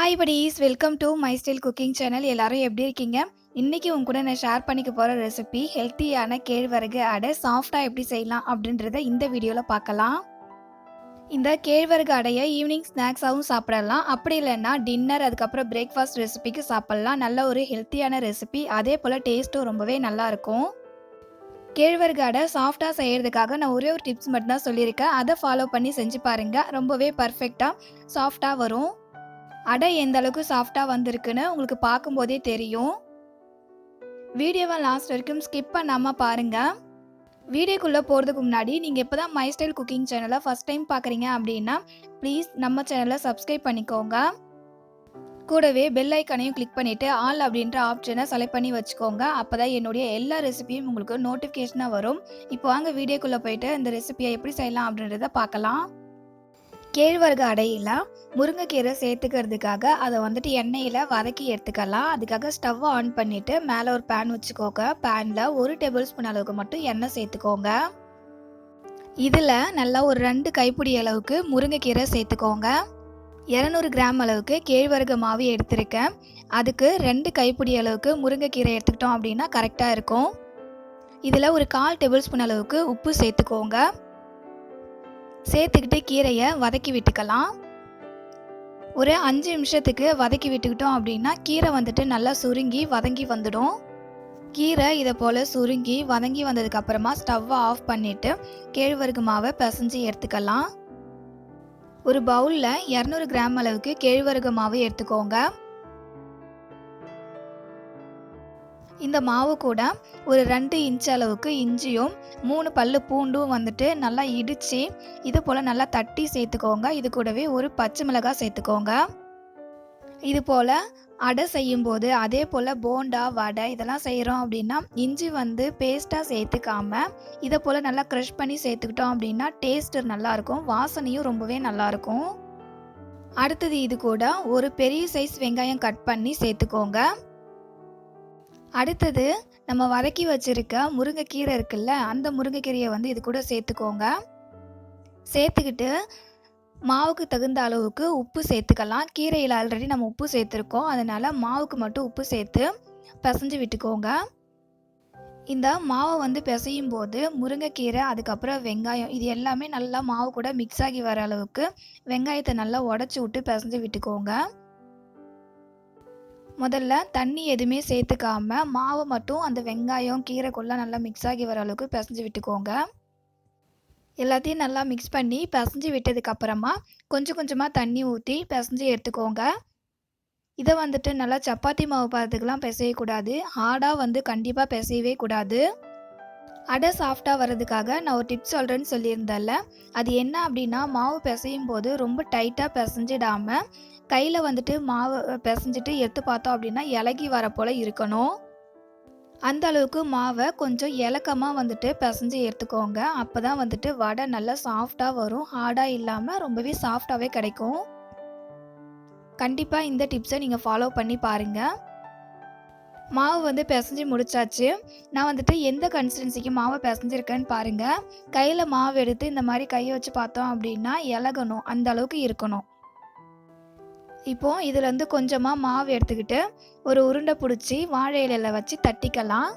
Hi buddies, welcome to my style cooking channel. எல்லாரும் எப்படி இருக்கீங்க? இன்னைக்கு உங்க கூட நான் ஷேர் பண்ணிக்க போற ரெசிபி ஹெல்த்தியான கேழ்வரகு அடை சாஃப்டா எப்படி செய்யலாம் அப்படின்றத இந்த வீடியோல பார்க்கலாம். இந்த கேழ்வரகு அடையை ஈவினிங் ஸ்நாக்ஸாகவும் சாப்பிடலாம். அப்படி இல்லைன்னா டின்னர் அதுக்கப்புறம் பிரேக்ஃபாஸ்ட் ரெசிபிக்கு சாப்பிடலாம். நல்ல ஒரு ஹெல்த்தியான ரெசிபி, அதே போல் டேஸ்ட்டும் ரொம்பவே நல்லா இருக்கும். கேழ்வரகு அடை சாஃப்டாக செய்கிறதுக்காக நான் ஒரே ஒரு டிப்ஸ் மட்டும்தான் சொல்லியிருக்கேன். அதை ஃபாலோ பண்ணி செஞ்சு பாருங்கள். ரொம்பவே பர்ஃபெக்டாக சாஃப்டாக வரும். அடை எந்த அளவுக்கு சாஃப்டாக வந்திருக்குன்னு உங்களுக்கு பார்க்கும்போதே தெரியும். வீடியோவை லாஸ்ட் வரைக்கும் ஸ்கிப் பண்ணாமல் பாருங்கள். வீடியோக்குள்ளே போகிறதுக்கு முன்னாடி நீங்கள் இப்போ தான் மை ஸ்டைல் குக்கிங் சேனலை ஃபஸ்ட் டைம் பார்க்குறீங்க அப்படின்னா ப்ளீஸ் நம்ம சேனலை சப்ஸ்கிரைப் பண்ணிக்கோங்க. கூடவே பெல் ஐக்கானையும் கிளிக் பண்ணிவிட்டு ஆல் அப்படின்ற ஆப்ஷனை செலக்ட் பண்ணி வச்சுக்கோங்க. அப்போ தான் என்னுடைய எல்லா ரெசிபியும் உங்களுக்கு நோட்டிஃபிகேஷனாக வரும். இப்போ வாங்க வீடியோக்குள்ளே போயிட்டு இந்த ரெசிபியை எப்படி செய்யலாம் அப்படின்றத பார்க்கலாம். கேழ்வரகு அடையில் முருங்கைக்கீரை சேர்த்துக்கிறதுக்காக அதை எண்ணெயில் வதக்கி எடுத்துக்கலாம். அதுக்காக ஸ்டவ்வை ஆன் பண்ணிவிட்டு மேலே ஒரு பேன் வச்சுக்கோங்க. பேனில் 1 டேபிள் ஸ்பூன் அளவுக்கு மட்டும் எண்ணெய் சேர்த்துக்கோங்க. இதில் நல்லா ஒரு 2 கைப்பிடி அளவுக்கு முருங்கைக்கீரை சேர்த்துக்கோங்க. 200 கிராம் அளவுக்கு கேழ்வரகு மாவு எடுத்திருக்கேன். அதுக்கு 2 கைப்பிடி அளவுக்கு முருங்கைக்கீரை எடுத்துக்கிட்டோம் அப்படின்னா கரெக்டாக இருக்கும். இதில் ஒரு 1/4 டேபிள் ஸ்பூன் அளவுக்கு உப்பு சேர்த்துக்கோங்க. சேர்த்துக்கிட்டு கீரையை வதக்கி விட்டுக்கலாம். ஒரு 5 நிமிஷத்துக்கு வதக்கி விட்டுக்கிட்டோம் அப்படின்னா கீரை நல்லா சுருங்கி வதங்கி வந்துடும். கீரை இதை போல் சுருங்கி வதங்கி வந்ததுக்கு அப்புறமா ஸ்டவ்வை ஆஃப் பண்ணிவிட்டு கேழ்வரகு மாவை பிசைஞ்சு எடுத்துக்கலாம். ஒரு பவுலில் 200 கிராம் அளவுக்கு கேழ்வரகு மாவு எடுத்துக்கோங்க. இந்த மாவு கூட ஒரு 2 இன்ச் அளவுக்கு இஞ்சியும் 3 பல்லு பூண்டும் நல்லா இடித்து இது போல் நல்லா தட்டி சேர்த்துக்கோங்க. இது கூடவே ஒரு பச்சை மிளகாய் சேர்த்துக்கோங்க. இது போல் அடை செய்யும்போது அதே போல் போண்டா வடை இதெல்லாம் செய்கிறோம் அப்படின்னா இஞ்சி பேஸ்ட்டாக சேர்த்துக்காம இதை போல் நல்லா க்ரஷ் பண்ணி சேர்த்துக்கிட்டோம் அப்படின்னா டேஸ்ட் நல்லாயிருக்கும், வாசனையும் ரொம்பவே நல்லாயிருக்கும். அடுத்தது இது கூட ஒரு பெரிய சைஸ் வெங்காயம் கட் பண்ணி சேர்த்துக்கோங்க. அடுத்தது நம்ம வதக்கி வச்சிருக்க முருங்கைக்கீரை இருக்குல்ல, அந்த முருங்கைக்கீரையை இது கூட சேர்த்துக்கோங்க. சேர்த்துக்கிட்டு மாவுக்கு தகுந்த அளவுக்கு உப்பு சேர்த்துக்கலாம். கீரையில் ஆல்ரெடி நம்ம உப்பு சேர்த்துருக்கோம், அதனால் மாவுக்கு மட்டும் உப்பு சேர்த்து பிசைஞ்சு விட்டுக்கோங்க. இந்த மாவை பிசையும் போது முருங்கைக்கீரை அதுக்கப்புறம் வெங்காயம் இது எல்லாமே நல்லா மாவு கூட மிக்ஸ் ஆகி வர அளவுக்கு வெங்காயத்தை நல்லா உடச்சி விட்டு பிசைஞ்சு விட்டுக்கோங்க. முதல்ல தண்ணி எதுவுமே சேர்த்துக்காம மாவை மட்டும் அந்த வெங்காயம் கீரைக்குள்ளே நல்லா மிக்ஸ் ஆகி வர அளவுக்கு பிசைஞ்சு விட்டுக்கோங்க. எல்லாத்தையும் நல்லா மிக்ஸ் பண்ணி பிசைஞ்சு விட்டதுக்கப்புறமா கொஞ்சம் கொஞ்சமாக தண்ணி ஊற்றி பிசைஞ்சு எடுத்துக்கோங்க. இதை நல்லா சப்பாத்தி மாவு பதத்துக்கெலாம் பிசையக்கூடாது, ஹார்டாக கண்டிப்பாக பிசையவே கூடாது. அடை சாஃப்டாக வர்றதுக்காக நான் ஒரு டிப்ஸ் சொல்கிறேன்னு சொல்லியிருந்தேன்ல, அது என்ன அப்படின்னா மாவு பிசையும் போது ரொம்ப டைட்டாக பிசைஞ்சிடாமல் கையில் மாவு பிசைஞ்சிட்டு எடுத்து பார்த்தோம் அப்படின்னா இலகி வர போல் இருக்கணும். அந்த அளவுக்கு மாவை கொஞ்சம் இலக்கமாக பிசைஞ்சு எடுத்துக்கோங்க. அப்போ தான் வடை நல்லா சாஃப்டாக வரும், ஹார்டாக இல்லாமல் ரொம்பவே சாஃப்டாகவே கிடைக்கும். கண்டிப்பாக இந்த டிப்ஸை நீங்கள் ஃபாலோ பண்ணி பாருங்கள். மாவு பிசைஞ்சு முடிச்சாச்சு. நான் எந்த கன்சிஸ்டன்சிக்கு மாவை பிசைஞ்சிருக்கேன்னு பாருங்கள். கையில் மாவு எடுத்து இந்த மாதிரி கையை வச்சு பார்த்தோம் அப்படின்னா இலகணும், அந்த அளவுக்கு இருக்கணும். இப்போது இதில் கொஞ்சமாக மாவு எடுத்துக்கிட்டு ஒரு உருண்டை பிடிச்சி வாழை இலையில் வச்சு தட்டிக்கலாம்.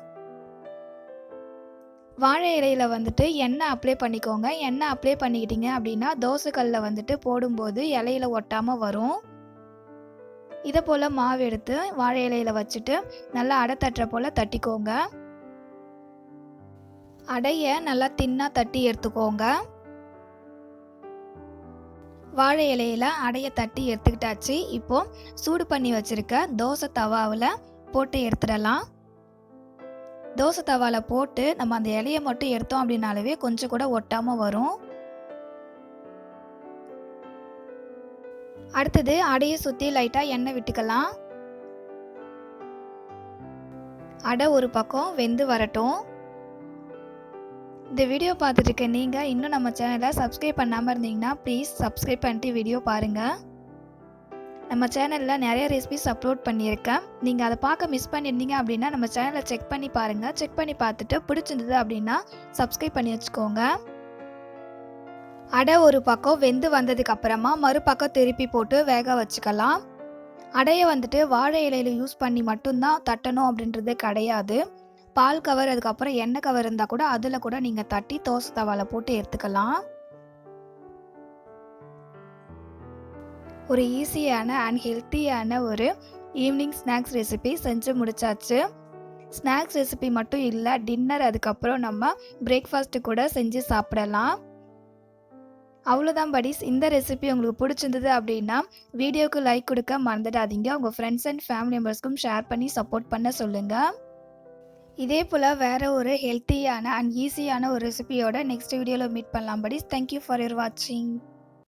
வாழை இலையில் எண்ணெய் அப்ளை பண்ணிக்கோங்க. எண்ணெய் அப்ளை பண்ணிக்கிட்டீங்க அப்படின்னா தோசைக்கல்லில் போடும்போது இலையில ஒட்டாமல் வரும். இதை போல் மாவு எடுத்து வாழை இலையில் வச்சுட்டு நல்லா அடை தட்டுற போல் தட்டிக்கோங்க. அடையை நல்லா தின்னாக தட்டி எடுத்துக்கோங்க. வாழை இலையில் அடையை தட்டி எடுத்துக்கிட்டாச்சு. இப்போது சூடு பண்ணி வச்சுருக்க தோசை தவாவில் போட்டு எடுத்துடலாம். தோசை தவாவில் போட்டு நம்ம அந்த இலையை மட்டும் எடுத்தோம் அப்படின்னாலே கொஞ்சம் கூட ஒட்டாமல் வரும். அடுத்தது அடையை சுற்றி லைட்டாக எண்ணெய் விட்டுக்கலாம். அடை ஒரு பக்கம் வெந்து வரட்டும். இந்த வீடியோ பார்த்துட்டு இருக்க நீங்கள் இன்னும் நம்ம சேனலை சப்ஸ்கிரைப் பண்ணாமல் இருந்தீங்கன்னா ப்ளீஸ் சப்ஸ்கிரைப் பண்ணிட்டு வீடியோ பாருங்கள். நம்ம சேனலில் நிறைய ரெசிபிஸ் அப்லோட் பண்ணியிருக்கேன். நீங்கள் அதை பார்க்க மிஸ் பண்ணியிருந்தீங்க அப்படின்னா நம்ம சேனலை செக் பண்ணி பாருங்கள். செக் பண்ணி பார்த்துட்டு பிடிச்சிருந்தது அப்படின்னா சப்ஸ்கிரைப் பண்ணி வச்சுக்கோங்க. அடை ஒரு பக்கம் வெந்து வந்ததுக்கு அப்புறமா மறுபக்கம் திருப்பி போட்டு வேக வச்சுக்கலாம். அடைய வந்துட்டு வாழை இலையில யூஸ் பண்ணி மட்டும்தான் தட்டணும் அப்படின்றது கிடையாது. பால் கவர், அதுக்கப்புறம் எண்ணெய் கவர் இருந்தா கூட அதில கூட நீங்க தட்டி தோசை தவால போட்டு எடுத்துக்கலாம். ஒரு ஈஸியான அண்ட் ஹெல்த்தியான ஒரு ஈவினிங் ஸ்நாக்ஸ் ரெசிபி செஞ்சு முடிச்சாச்சு. ஸ்நாக்ஸ் ரெசிபி மட்டும் இல்ல, டின்னர் அதுக்கப்புறம் நம்ம பிரேக்ஃபாஸ்ட் கூட செஞ்சு சாப்பிடலாம். அவ்வளோதான் படீஸ். இந்த ரெசிபி உங்களுக்கு பிடிச்சிருந்தது அப்படின்னா, வீடியோக்கு லைக் கொடுக்க மறந்துடாதீங்க. உங்க ஃப்ரெண்ட்ஸ் அண்ட் ஃபேமிலி மெம்பர்ஸ்க்கும் ஷேர் பண்ணி சப்போர்ட் பண்ண சொல்லுங்க. இதே போல வேற ஒரு ஹெல்த்தியான அண்ட் ஈஸியான ஒரு ரெசிபியோட நெக்ஸ்ட் வீடியோல மீட் பண்ணலாம் படீஸ். தேங்க் யூ ஃபார் யுவர் வாட்சிங்.